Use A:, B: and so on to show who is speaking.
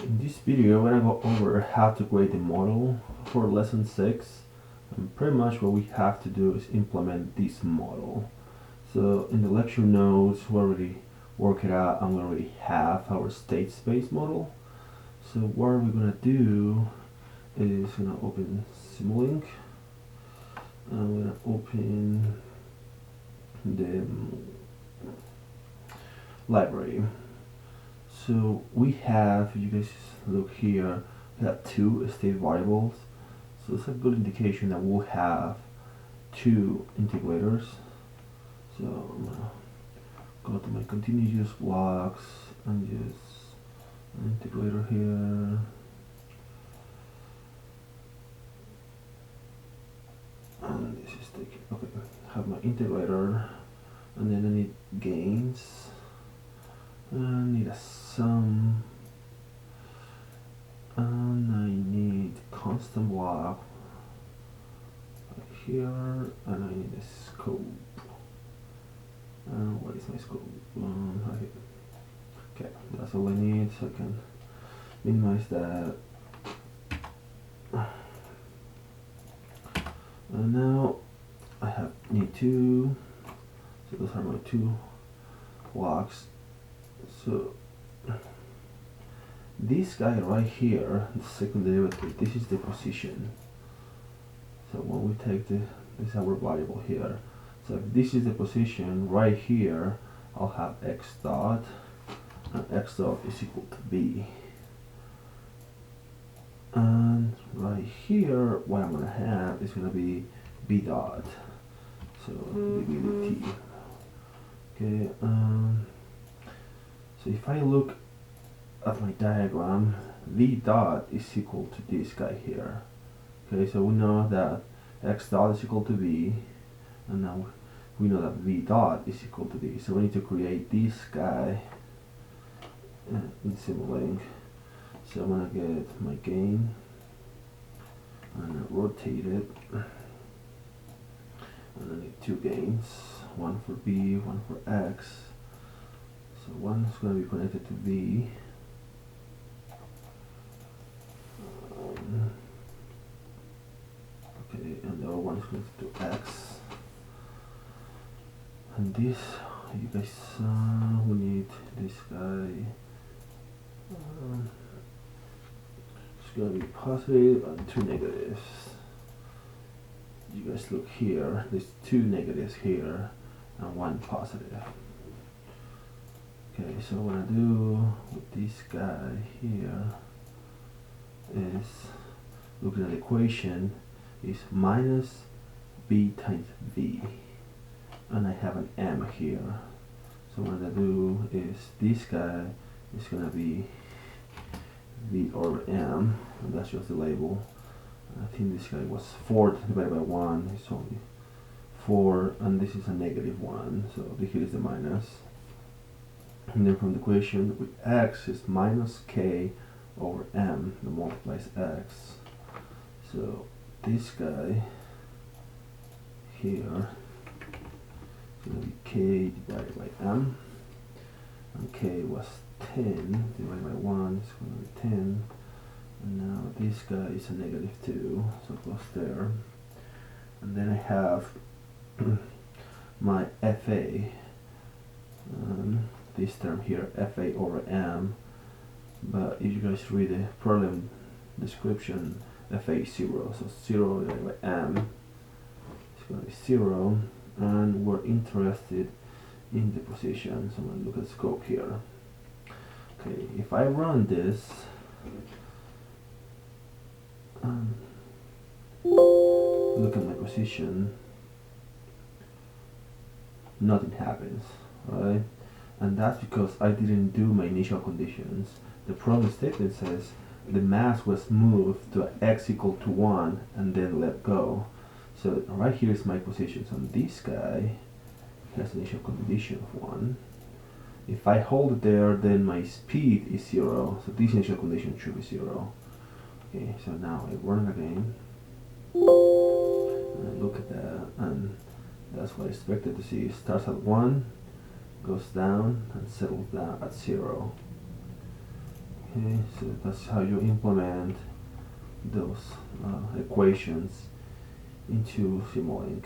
A: In this video, we're gonna go over how to create a model for lesson 6. And pretty much what we have to do is implement this model. So in the lecture notes, we already work it out and we already have our state space model. So what we're gonna do is gonna open Simulink. And we're gonna open the library. So we have, if you guys look here, we have two state variables. So it's a good indication that we'll have two integrators. So I'm gonna go to my continuous blocks and use an integrator here. And this is taking, okay, I have my integrator, and then I need gains. I need a sum, and I need constant block right here, and I need a scope. What is my scope? Right here. Okay, that's all I need, so I can minimize that. And now I need two, so those are my two blocks. So this guy right here, the second derivative, this is the position. So when we take this is our variable here. So if this is the position right here, I'll have x dot, and x dot is equal to b. And right here, what I'm gonna have is gonna be b dot. So dv dt. Okay. So if I look at my diagram, v dot is equal to this guy here. Okay, so we know that x dot is equal to v, and now we know that v dot is equal to b. So we need to create this guy in Simulink. So I'm gonna get my gain and rotate it, and I need two gains, one for b, one for x. So one is going to be connected to V. Okay, and the other one is connected to X. And this, you guys, we need this guy. It's going to be positive and two negatives. You guys look here, there's two negatives here and one positive. Okay, so what I do with this guy here is, looking at the equation, is minus b times v, and I have an m here. So what I do is, this guy is going to be v over m, and that's just the label. I think this guy was 4 divided by 1, it's only 4, and this is a negative 1, so here is the minus. And then from the equation, with x is minus k over m that multiplies x. So this guy here is going to be k divided by m, and k was 10 divided by 1 is going to be 10, and now this guy is a negative 2, so it goes there. And then I have my fa, this term here, fa over m, but if you guys read the problem description, fa is 0, so 0 divided by m is going to be 0, and we're interested in the position, so I'm going to look at scope here. Okay, if I run this, look at my position, nothing happens, right? And that's because I didn't do my initial conditions. The problem statement says the mass was moved to x equal to 1 and then let go. So right here is my position. So this guy has an initial condition of 1. If I hold it there, then my speed is 0. So this initial condition should be 0. Okay, so now I run it again. And I look at that, and that's what I expected to see. It starts at 1, goes down, and settles down at 0. Okay, so that's how you implement those equations into Simulink.